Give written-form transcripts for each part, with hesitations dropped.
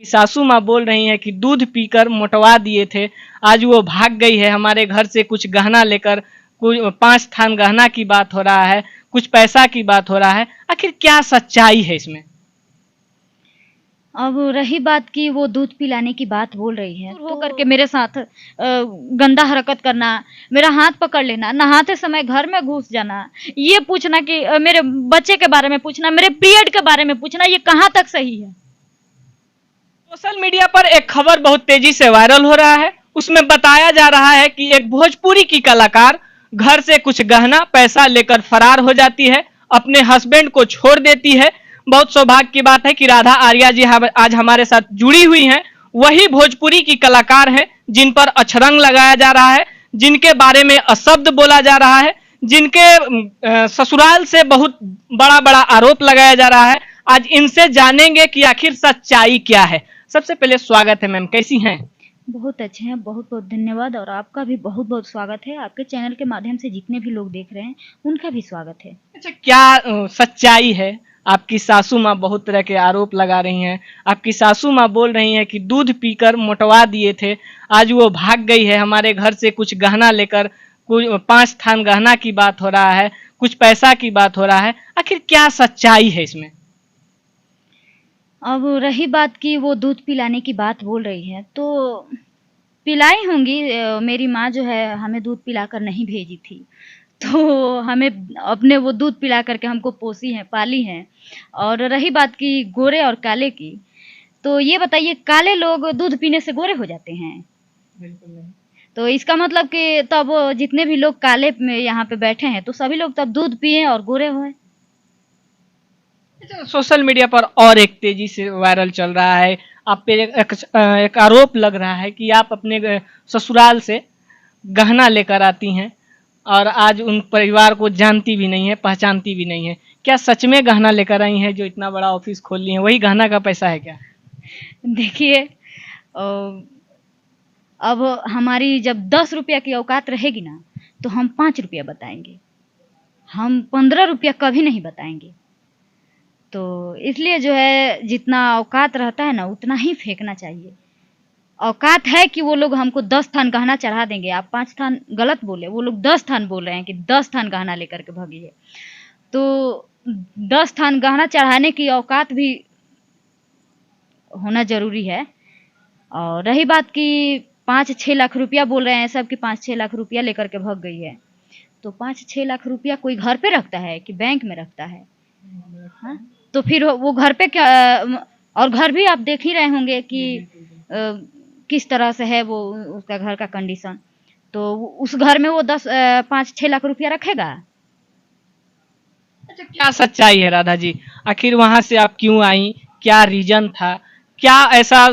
कि सासू माँ बोल रही हैं कि दूध पीकर मोटवा दिए थे, आज वो भाग गई है हमारे घर से कुछ गहना लेकर। कुछ 5 थान गहना की बात हो रहा है, कुछ पैसा की बात हो रहा है। आखिर क्या सच्चाई है इसमें? अब रही बात कि वो दूध पिलाने की बात बोल रही है, हो करके मेरे साथ गंदा हरकत करना, मेरा हाथ पकड़ लेना, नहाते समय घर में घुस जाना, ये पूछना कि मेरे बच्चे के बारे में पूछना, मेरे पीरियड के बारे में पूछना, ये कहाँ तक सही है? सोशल मीडिया पर एक खबर बहुत तेजी से वायरल हो रहा है। उसमें बताया जा रहा है कि एक भोजपुरी की कलाकार घर से कुछ गहना पैसा लेकर फरार हो जाती है, अपने हस्बैंड को छोड़ देती है। बहुत सौभाग्य की बात है कि राधा आर्या जी आज हमारे साथ जुड़ी हुई हैं। वही भोजपुरी की कलाकार हैं जिन पर अछरंग लगाया जा रहा है, जिनके बारे में अशब्द बोला जा रहा है, जिनके ससुराल से बहुत बड़ा बड़ा आरोप लगाया जा रहा है। आज इनसे जानेंगे कि आखिर सच्चाई क्या है। सबसे पहले स्वागत है मैम, कैसी हैं? बहुत अच्छे हैं, बहुत बहुत धन्यवाद, और आपका भी बहुत बहुत स्वागत है। आपके चैनल के माध्यम से जितने भी लोग देख रहे हैं उनका भी स्वागत है। अच्छा, क्या सच्चाई है? आपकी सासू माँ बहुत तरह के आरोप लगा रही हैं। आपकी सासू माँ बोल रही हैं कि दूध पीकर मोटवा दिए थे, आज वो भाग गई है हमारे घर से कुछ गहना लेकर। कुछ 5 थान गहना की बात हो रहा है, कुछ पैसा की बात हो रहा है। आखिर क्या सच्चाई है इसमें? अब रही बात कि वो दूध पिलाने की बात बोल रही है, तो पिलाई होंगी। मेरी माँ जो है हमें दूध पिलाकर नहीं भेजी थी, तो हमें अपने वो दूध पिला करके हमको पोसी हैं, पाली हैं। और रही बात कि गोरे और काले की, तो ये बताइए, काले लोग दूध पीने से गोरे हो जाते हैं? बिल्कुल नहीं। तो इसका मतलब कि तब जितने भी लोग काले में यहाँ पे बैठे हैं, तो सभी लोग तब दूध पिए और गोरे हुए। सोशल मीडिया पर और एक तेजी से वायरल चल रहा है। आप पे एक आरोप लग रहा है कि आप अपने ससुराल से गहना लेकर आती हैं और आज उन परिवार को जानती भी नहीं है, पहचानती भी नहीं है। क्या सच में गहना लेकर आई हैं जो इतना बड़ा ऑफिस खोल ली हैं? वही गहना का पैसा है क्या? देखिए, अब हमारी जब 10 रुपया की औकात रहेगी ना, तो हम 5 रुपया बताएंगे, हम 15 रुपया कभी नहीं बताएंगे। तो इसलिए जो है, जितना औकात रहता है ना उतना ही फेंकना चाहिए। औकात है कि वो लोग हमको 10 थान गहना चढ़ा देंगे। आप 5 थान गलत बोले, वो लोग 10 थान बोल रहे हैं कि 10 थान गहना लेकर के भागी है। तो 10 थान गहना चढ़ाने की औकात भी होना ज़रूरी है। और रही बात कि 5-6 लाख रुपया बोल रहे हैं सब, कि 5-6 लाख रुपया लेकर के भाग गई है। तो 5-6 लाख रुपया कोई घर पे रखता है कि बैंक में रखता है? हाँ? तो फिर वो घर पे क्या, और घर भी आप देख ही रहे होंगे कि किस तरह से है वो, उसका घर का कंडीशन। तो उस घर में वो 5-6 लाख रुपया रखेगा? अच्छा, क्या सच्चाई है राधा जी? आखिर वहां से आप क्यों आई? क्या रीजन था? क्या ऐसा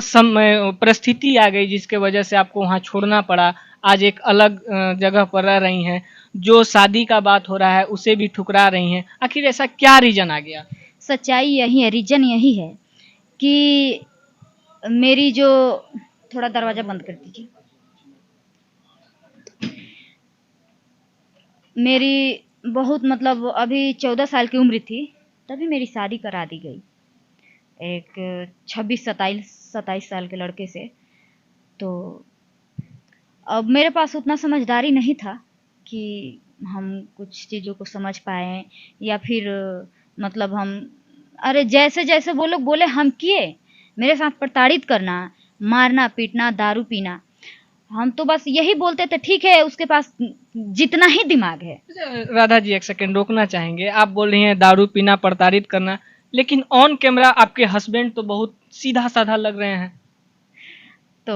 परिस्थिति आ गई जिसके वजह से आपको वहां छोड़ना पड़ा? आज एक अलग जगह पर रह रही हैं, जो शादी का बात हो रहा है उसे भी ठुकरा रही हैं। आखिर ऐसा क्या रीजन आ गया? सच्चाई यही है, रीजन यही है कि मेरी जो, थोड़ा दरवाजा बंद कर दीजिए। मेरी बहुत, मतलब अभी 14 साल की उम्र थी, तभी मेरी शादी करा दी गई एक 26-27 साल के लड़के से। तो अब मेरे पास उतना समझदारी नहीं था कि हम कुछ चीज़ों को समझ पाएँ, या फिर मतलब हम, अरे जैसे जैसे वो लोग बोले हम किए। मेरे साथ प्रताड़ित करना, मारना पीटना, दारू पीना। हम तो बस यही बोलते थे, ठीक है उसके पास जितना ही दिमाग है। राधा जी, एक सेकंड रोकना चाहेंगे। आप बोल रही हैं दारू पीना, प्रताड़ित करना, लेकिन ऑन कैमरा आपके हस्बैंड तो बहुत सीधा साधा लग रहे हैं। तो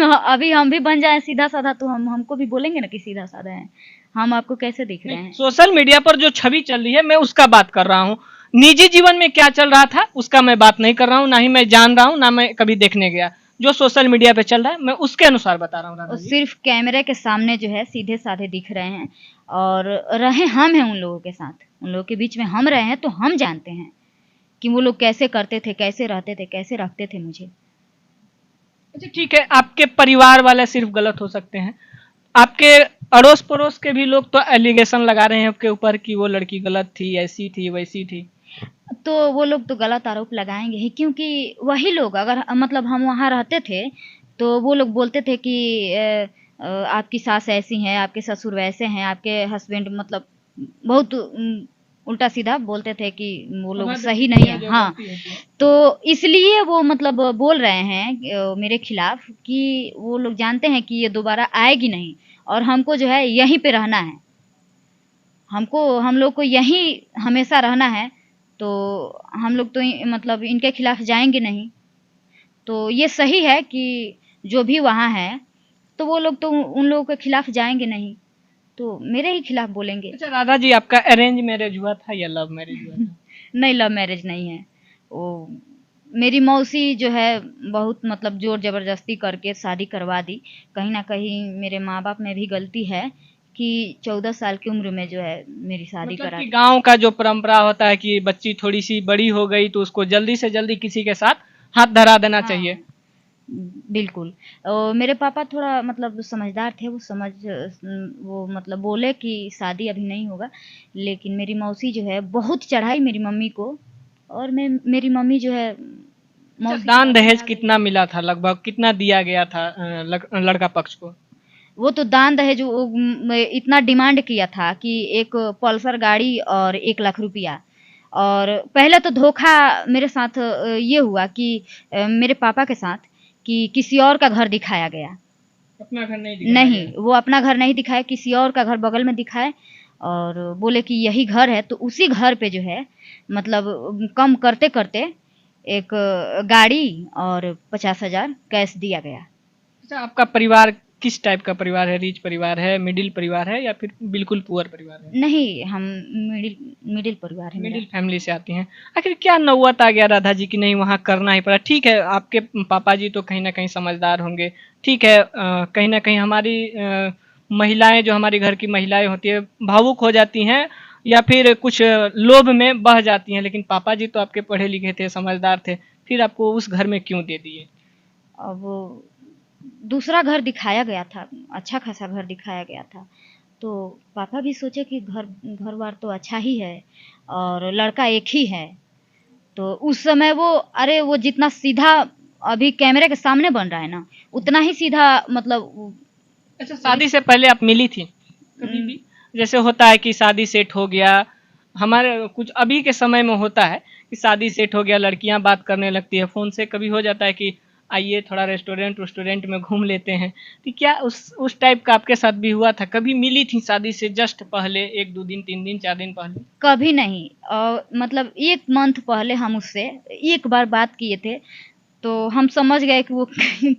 अभी हम भी बन जाए सीधा साधा, तो हमको भी बोलेंगे ना कि सीधा साधा है। हम आपको कैसे दिख रहे हैं? सोशल मीडिया पर जो छवि चल रही है मैं उसका बात कर रहा हूँ। निजी जीवन में क्या चल रहा था उसका मैं बात नहीं कर रहा हूँ, ना ही मैं जान रहा हूँ, ना मैं कभी देखने गया। जो सोशल मीडिया पे चल रहा है मैं उसके अनुसार बता रहा हूँ राधा और जी। सिर्फ कैमरे के सामने जो है सीधे साधे दिख रहे हैं, और रहे हम हैं उन लोगों के साथ, उन लोगों के बीच में हम रहे हैं, तो हम जानते हैं कि वो लोग कैसे करते थे, कैसे रहते थे, कैसे रखते थे मुझे। अच्छा ठीक है, आपके परिवार वाले सिर्फ गलत हो सकते हैं, आपके अड़ोस पड़ोस के भी लोग तो एलिगेशन लगा रहे हैं आपके ऊपर कि वो लड़की गलत थी, ऐसी थी, वैसी थी। तो वो लोग तो गलत आरोप लगाएँगे ही, क्योंकि वही लोग अगर मतलब हम वहाँ रहते थे, तो वो लोग बोलते थे कि आपकी सास ऐसी हैं, आपके ससुर वैसे हैं, आपके हस्बैंड मतलब बहुत उल्टा-सीधा बोलते थे कि वो लोग अभद्र सही नहीं टिप्पणियाँ है। जो हाँ, बनती होती हैं। तो इसलिए वो मतलब बोल रहे हैं मेरे खिलाफ कि वो लोग जानते हैं कि ये दोबारा आएगी नहीं और हमको जो है यहीं पे रहना है। हम लोग को यहीं हमेशा रहना है, तो हम लोग तो मतलब इनके खिलाफ जाएँगे नहीं। तो ये सही है कि जो भी वहाँ हैं, तो वो लोग तो उन लोगों के खिलाफ जाएँगे नहीं, तो मेरे ही खिलाफ बोलेंगे। अच्छा राधा जी, आपका अरेंज मैरिज हुआ था या लव मैरिज हुआ था? नहीं, लव मैरिज नहीं है। वो मेरी मौसी जो है बहुत मतलब ज़ोर ज़बरदस्ती करके शादी करवा दी। कहीं न कहीं मेरे माँ-बाप में भी गलती है कि 14 साल की उम्र में जो है मेरी शादी मतलब करा कि दी। गाँव का जो परंपरा होता है कि बच्ची थोड़ी-सी बड़ी हो गई तो उसको जल्दी से जल्दी किसी के साथ हाथ धरा देना चाहिए। हाँ, बिल्कुल। मेरे पापा थोड़ा मतलब समझदार थे, वो मतलब बोले कि शादी अभी नहीं होगा, लेकिन मेरी मौसी जो है बहुत चढ़ाई मेरी मम्मी को और मेरी मम्मी जो है अच्छा, मौसी की दान बात में दहेज आ गई। कितना मिला था लगभग? कितना दिया गया था लड़का पक्ष को? वो तो दान दहेज इतना डिमांड किया था कि एक पल्सर गाड़ी और 1 लाख रुपया। और पहले तो धोखा मेरे साथ ये हुआ कि मेरे पापा के साथ कि किसी और का घर दिखाया गया। अपना घर नहीं दिखाया नहीं, गया। वो अपना घर नहीं दिखाए, किसी और का घर बगल में दिखाए और बोले कि यही घर है, तो उसी घर पे जो है मतलब कम करते-करते एक गाड़ी और 50,000 कैश दिया गया। अच्छा, आपका परिवार किस टाइप का परिवार है? रिच परिवार है, मिडिल परिवार है या फिर बिल्कुल पुअर परिवार है? नहीं, हम मिडिल मिडिल परिवार है मेरा। मिडिल फैमिली से आती हैं। आखिर क्या नौबत आ गया राधा जी कि नहीं वहाँ करना ही पड़ा? ठीक है, आपके पापा जी तो कहीं न कहीं समझदार होंगे। ठीक है, कहीं न कहीं हमारी महिलाएँ जो हमारे घर की महिलाएँ होती हैं, भावुक हो जाती हैं या फिर कुछ लोभ में बह जाती हैं, लेकिन पापा जी तो आपके पढ़े लिखे थे, समझदार थे, फिर आपको उस घर में क्यों दे दिए? अब दूसरा घर दिखाया गया था, अच्छा खासा घर दिखाया गया था। तो पापा भी सोचे कि घर-बार तो अच्छा ही है और लड़का एक ही है। तो उस समय वो जितना सीधा अभी कैमरे के सामने बन रहा है ना, उतना ही सीधा मतलब अच्छा, पुलिस शादी से पहले आप मिली थी कभी उम, भी? जैसे होता है कि शादी सेट हो गया, हमारे कुछ अभी के समय में होता है कि शादी सेट हो गया, लड़कियां बात करने लगती है फ़ोन से, कभी हो जाता है कि आइए थोड़ा रेस्टोरेंट में घूम लेते हैं। तो क्या उस टाइप का आपके साथ भी हुआ था? कभी मिली थी शादी से जस्ट पहले 1-2 दिन, 3 दिन, 4 दिन पहले? कभी नहीं मतलब 1 मंथ पहले हम उससे एक बार बात किए थे, तो हम समझ गए कि वो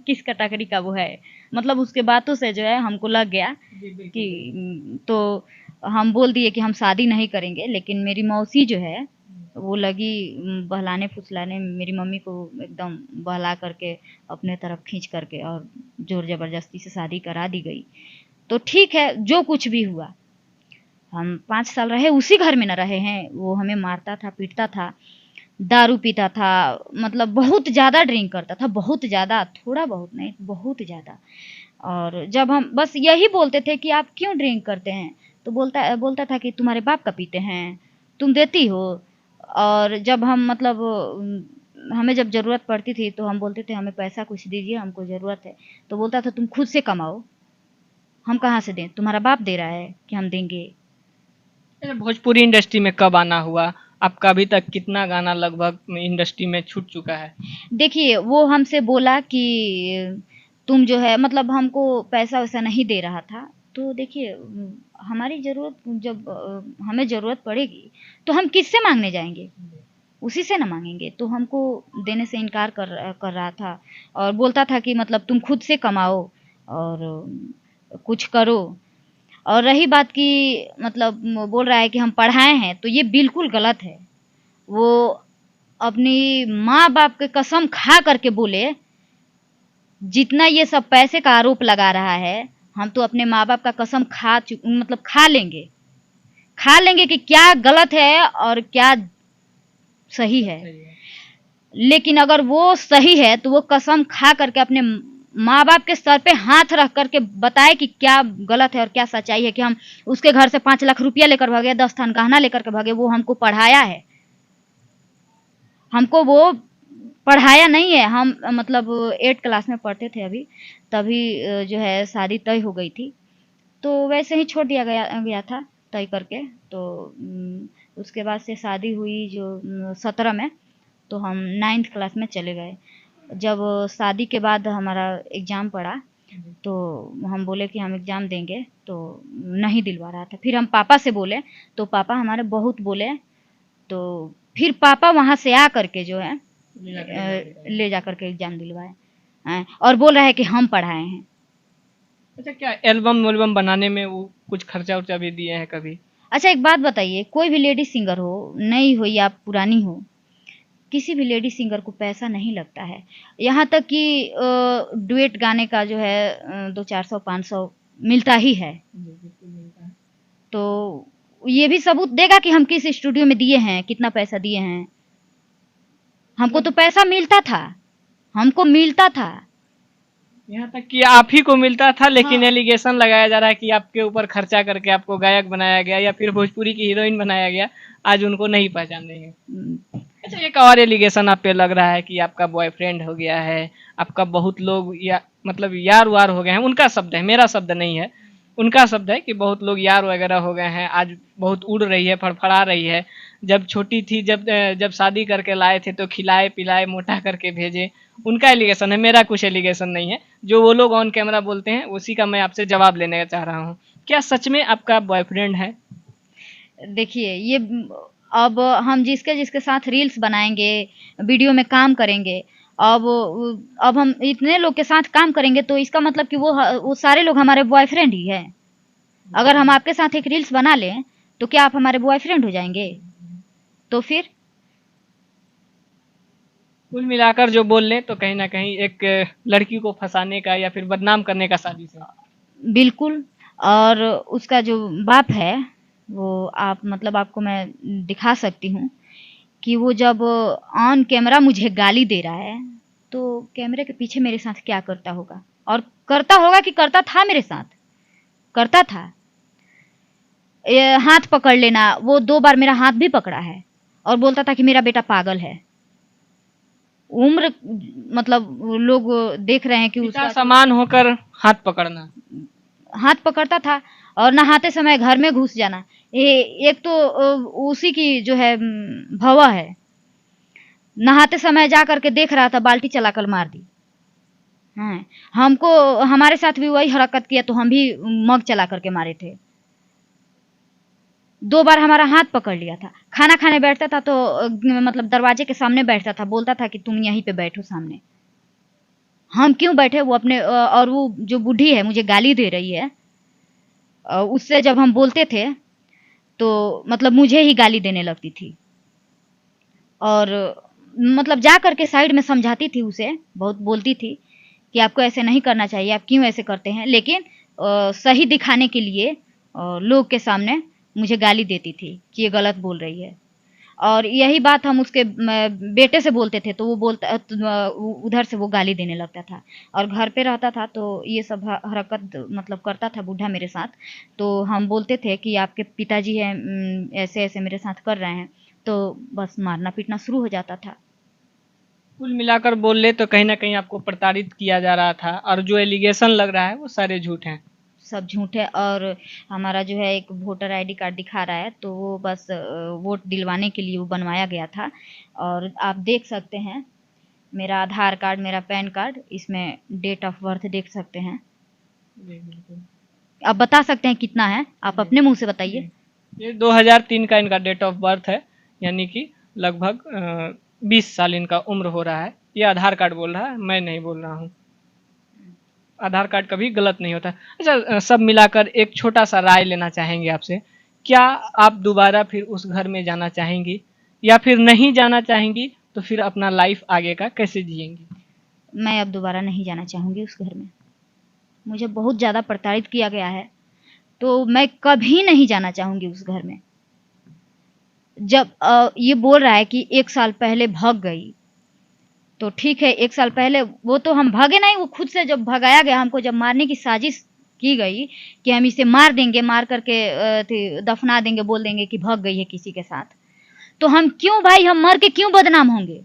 किस कैटेगरी का वो है। मतलब उसके बातों से जो है हमको लग गया जी, बिल्कुल, कि बिल्कुल। तो हम बोल दिए कि हम शादी नहीं करेंगे, लेकिन मेरी मौसी जो है, वो लगी बहलाने-फुसलाने मेरी मम्मी को एकदम बहला करके अपने तरफ खींच करके और ज़ोर-ज़बरदस्ती से शादी करा दी गई। तो ठीक है, जो कुछ भी हुआ, हम 5 साल रहे उसी घर में ना रहे हैं, वो हमें मारता था, पीटता था, दारू पीता था, मतलब बहुत ज़्यादा ड्रिंक करता था, बहुत ज़्यादा, थोड़ा बहुत नहीं, बहुत ज़्यादा। और जब हम बस यही बोलते थे कि आप क्यों ड्रिंक करते हैं? तो बोलता बोलता था कि तुम्हारे बाप का पीते हैं, तुम देती हो। और जब हम मतलब हमें जब ज़रूरत पड़ती थी तो हम बोलते थे हमें पैसा कुछ दीजिए, हमको ज़रूरत है। तो बोलता था तुम खुद से कमाओ, हम कहाँ से दें? तुम्हारा बाप दे रहा है कि हम देंगे। अच्छा, भोजपुरी इंडस्ट्री में कब आना हुआ? आपका अभी तक कितना गाना लगभग इंडस्ट्री में छूट चुका है? देखिए, वो हमसे बोला कि तुम जो है मतलब हमको पैसा-वैसा नहीं दे रहा था। तो देखिए हमारी ज़रूरत जब हमें ज़रूरत पड़ेगी, तो हम किससे माँगने जाएँगे? उसी से ना माँगेंगे। तो हमको देने से इनकार कर रहा था और बोलता था कि मतलब तुम खुद से कमाओ और कुछ करो। और रही बात कि मतलब बोल रहा है कि हम पढ़ाए हैं, तो ये बिल्कुल गलत है। वो अपनी माँ-बाप की कसम खा कर के बोले, जितना ये सब पैसे का आरोप लगा रहा है, हम तो अपने माँ-बाप का कसम मतलब खा लेंगे। खा लेंगे कि क्या गलत है और क्या सही है। सही है। लेकिन अगर वो सही है, तो वो कसम खा कर के अपने माँ-बाप के सर पे हाथ रख कर के बताए कि क्या गलत है और क्या सच्चाई है कि हम उसके घर से 5 लाख रुपया लेकर भागे, 10 थान गहना लेकर के भागे, वो हमको पढ़ाया है। हमको वो पढ़ाया नहीं है। हम मतलब 8 क्लास में पढ़ते थे अभी, तभी जो है शादी तय हो गई थी। तो वैसे ही छोड़ दिया गया गया था तय करके। तो उसके बाद से शादी हुई जो 17 में, तो हम 9th क्लास में चले गए। जब शादी के बाद हमारा एग्ज़ाम पड़ा, तो हम बोले कि हम एग्ज़ाम देंगे, तो नहीं दिलवा रहा था। फिर हम पापा से बोले, तो पापा हमारे बहुत बोले, तो फिर पापा वहाँ से आ करके जो है ले जा करके एग्ज़ाम दिलवाए। और बोल रहा है कि हम पढ़ाए हैं। अच्छा, क्या एल्बम वेल्बम बनाने में वो कुछ खर्चा उर्चा भी दिए हैं कभी? अच्छा एक बात बताइए, कोई भी लेडी सिंगर हो, नई हो या पुरानी हो, किसी भी लेडी सिंगर को पैसा नहीं लगता है। यहाँ तक कि डुएट गाने का जो है 200-400-500 मिलता ही है। तो ये भी सबूत देगा कि हम किस स्टूडियो में दिए हैं, कितना पैसा दिए हैं। हमको तो पैसा मिलता था, हमको मिलता था। यहाँ तक कि आप ही को मिलता था, लेकिन हाँ। एलिगेशन लगाया जा रहा है कि आपके ऊपर खर्चा करके आपको गायक बनाया गया या फिर भोजपुरी की हीरोइन बनाया गया, आज उनको नहीं पहचान रही है। अच्छा, एक और एलिगेशन आप पे लग रहा है कि आपका बॉयफ्रेंड हो गया है, आपका बहुत लोग या मतलब यार वार हो गए हैं। उनका शब्द है, मेरा शब्द नहीं है, उनका शब्द है कि बहुत लोग यार वगैरह हो गए हैं, आज बहुत उड़ रही है, फड़फड़ा रही है। जब छोटी थी, जब शादी करके लाए थे तो खिलाए पिलाए मोटा करके भेजे। उनका एलिगेशन है, मेरा कुछ एलिगेशन नहीं है। जो वो लोग ऑन कैमरा बोलते हैं उसी का मैं आपसे जवाब लेने चाह रहा हूँ। क्या सच में आपका बॉयफ्रेंड है? देखिए ये अब हम जिसके जिसके साथ रील्स बनाएंगे, वीडियो में काम करेंगे, अब हम इतने लोग के साथ काम करेंगे, तो इसका मतलब कि वो सारे लोग हमारे बॉयफ्रेंड ही है। अगर हम आपके साथ एक रील्स बना लें, तो क्या आप हमारे बॉयफ्रेंड हो जाएंगे? तो फिर कुल मिलाकर जो बोल लें तो कहीं ना कहीं एक लड़की को फंसाने का या फिर बदनाम करने का साजिश है। बिल्कुल। और उसका जो बाप है, वो आप मतलब आपको मैं दिखा सकती हूँ कि वो जब ऑन कैमरा मुझे गाली दे रहा है, तो कैमरे के पीछे मेरे साथ क्या करता होगा। और करता होगा कि करता था, मेरे साथ करता था। हाथ पकड़ लेना, वो 2 बार मेरा हाथ भी पकड़ा है और बोलता था कि मेरा बेटा पागल है। उम्र मतलब लोग देख रहे हैं कि पिता उसका समान होकर हाथ पकड़ना। हाथ पकड़ता था और नहाते समय घर में घुस जाना। ये एक तो उसी की जो है भवा है। नहाते समय जा करके देख रहा था, बाल्टी चलाकर मार दी। हाँ, हमको हमारे साथ भी वही हरकत किया, तो हम भी मग चला करके मारे थे। 2 बार हमारा हाथ पकड़ लिया था। खाना खाने बैठता था तो मतलब दरवाजे के सामने बैठता था, बोलता था कि तुम यहीं पे बैठो सामने। हम क्यों बैठे? वो अपने और वो जो बूढ़ी है मुझे गाली दे रही है, उससे जब हम बोलते थे तो मतलब मुझे ही गाली देने लगती थी। और मतलब जा करके साइड में समझाती थी उसे, बहुत बोलती थी कि आपको ऐसे नहीं करना चाहिए, आप क्यों ऐसे करते हैं। लेकिन सही दिखाने के लिए लोग के सामने मुझे गाली देती थी कि ये गलत बोल रही है। और यही बात हम उसके बेटे से बोलते थे, तो वो बोलता उधर से वो गाली देने लगता था। और घर पे रहता था तो ये सब हरकत मतलब करता था बूढ़ा मेरे साथ। तो हम बोलते थे कि आपके पिताजी हैं, ऐसे ऐसे मेरे साथ कर रहे हैं, तो बस मारना पीटना शुरू हो जाता था। कुल मिलाकर बोल ले तो कहीं ना कहीं आपको प्रताड़ित किया जा रहा था, और जो एलिगेशन लग रहा है वो सारे झूठ हैं। सब झूठ है। और हमारा जो है एक वोटर आईडी कार्ड दिखा रहा है, तो वो बस वोट दिलवाने के लिए वो बनवाया गया था। और आप देख सकते हैं मेरा आधार कार्ड, मेरा पैन कार्ड, इसमें डेट ऑफ बर्थ देख सकते हैं। जी बिल्कुल। आप बता सकते हैं कितना है? आप अपने मुंह से बताइए। ये 2003 का इनका डेट ऑफ बर्थ है, यानी कि लगभग 20 साल इनका उम्र हो रहा है। ये आधार कार्ड बोल रहा है, मैं नहीं बोल रहा हूँ। आधार कार्ड कभी गलत नहीं होता। अच्छा, सब मिलाकर एक छोटा सा राय लेना चाहेंगे आपसे। क्या आप दोबारा फिर उस घर में जाना चाहेंगी, या फिर नहीं जाना चाहेंगी तो फिर अपना लाइफ आगे का कैसे जिएंगी? मैं अब दोबारा नहीं जाना चाहूँगी उस घर में। मुझे बहुत ज़्यादा प्रताड़ित किया गया है, तो मैं कभी नहीं जाना चाहूँगी उस घर में। जब ये बोल रहा है कि 1 साल पहले भाग गई, तो ठीक है, 1 साल पहले वो तो हम भागे नहीं, वो खुद से जब भगाया गया, हमको जब मारने की साजिश की गई कि हम इसे मार देंगे, मार करके दफना देंगे, बोल देंगे कि भाग गई है किसी के साथ। तो हम क्यों भाई, हम मर के क्यों बदनाम होंगे?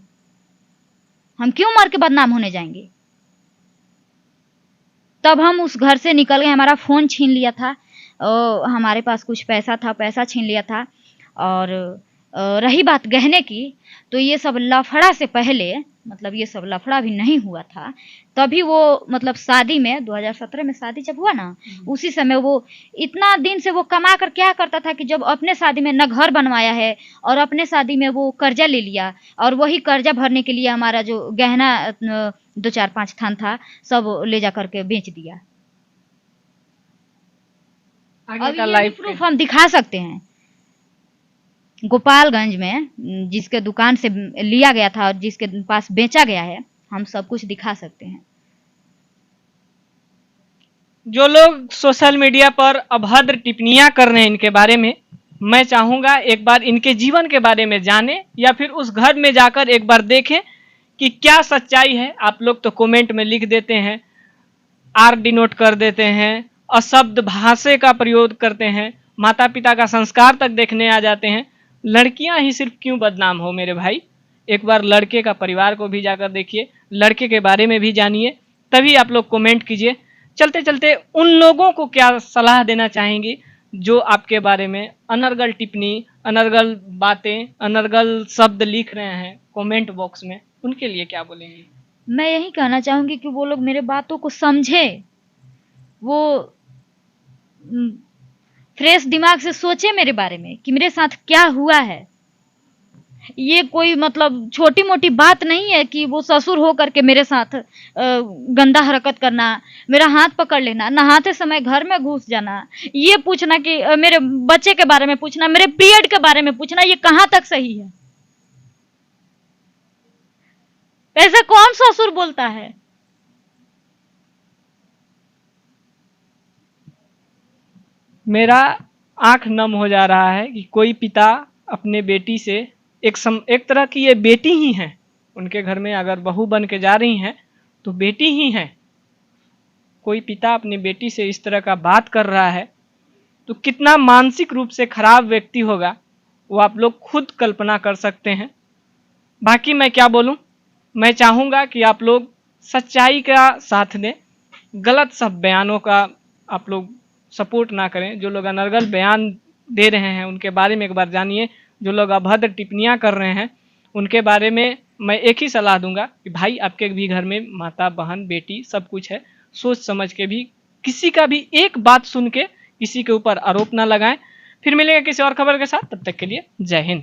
हम क्यों मर के बदनाम होने जाएंगे? तब हम उस घर से निकल गए। हमारा फ़ोन छीन लिया था, हमारे पास कुछ पैसा था, पैसा छीन लिया था। और रही बात गहने की, तो ये सब लफड़ा से पहले, मतलब ये सब लफड़ा भी नहीं हुआ था, तभी वो मतलब शादी में 2017 में शादी जब हुआ ना, उसी समय वो इतना दिन से वो कमा कर क्या करता था कि जब अपने शादी में न घर बनवाया है और अपने शादी में वो कर्जा ले लिया, और वही कर्जा भरने के लिए हमारा जो गहना 2-4-5 थान था सब ले जा करके बेच दिया। आगे अब का ये लाइफ प्रूफ हम दिखा सकते हैं। गोपालगंज में जिसके दुकान से लिया गया था और जिसके पास बेचा गया है, हम सब कुछ दिखा सकते हैं। जो लोग सोशल मीडिया पर अभद्र टिप्पणियां कर रहे हैं इनके बारे में, मैं चाहूंगा एक बार इनके जीवन के बारे में जानें या फिर उस घर में जाकर एक बार देखें कि क्या सच्चाई है। आप लोग तो कमेंट में लिख देते हैं, आर डिनोट कर देते हैं, अशब्द भाषा का प्रयोग करते हैं, माता पिता का संस्कार तक देखने आ जाते हैं। लड़कियां ही सिर्फ क्यों बदनाम हो मेरे भाई? एक बार लड़के का परिवार को भी जाकर देखिए, लड़के के बारे में भी जानिए, तभी आप लोग कमेंट कीजिए। चलते चलते उन लोगों को क्या सलाह देना चाहेंगी जो आपके बारे में अनर्गल टिप्पणी, अनर्गल बातें, अनर्गल शब्द लिख रहे हैं कमेंट बॉक्स में, उनके लिए क्या बोलेंगी? मैं यही कहना चाहूंगी कि वो लोग मेरे बातों को समझे, वो फ्रेश दिमाग से सोचे मेरे बारे में कि मेरे साथ क्या हुआ है। ये कोई मतलब छोटी मोटी बात नहीं है कि वो ससुर हो करके मेरे साथ गंदा हरकत करना, मेरा हाथ पकड़ लेना, नहाते समय घर में घुस जाना, ये पूछना कि मेरे बच्चे के बारे में पूछना, मेरे पीरियड के बारे में पूछना, ये कहाँ तक सही है? ऐसा कौन ससुर बोलता है? मेरा आंख नम हो जा रहा है कि कोई पिता अपने बेटी से एक तरह की ये बेटी ही है, उनके घर में अगर बहू बन के जा रही हैं तो बेटी ही है। कोई पिता अपनी बेटी से इस तरह का बात कर रहा है तो कितना मानसिक रूप से खराब व्यक्ति होगा वो आप लोग खुद कल्पना कर सकते हैं। बाकी मैं क्या बोलूं, मैं चाहूंगा कि आप लोग सच्चाई का साथ दें, गलत सब बयानों का आप लोग सपोर्ट ना करें। जो लोग अनर्गल बयान दे रहे हैं उनके बारे में एक बार जानिए, जो लोग अभद्र टिप्पणियां कर रहे हैं उनके बारे में मैं एक ही सलाह दूंगा कि भाई आपके भी घर में माता, बहन, बेटी सब कुछ है, सोच समझ के भी किसी का भी एक बात सुन के किसी के ऊपर आरोप ना लगाएं। फिर मिलेंगे किसी और खबर के साथ, तब तक के लिए जय हिंद।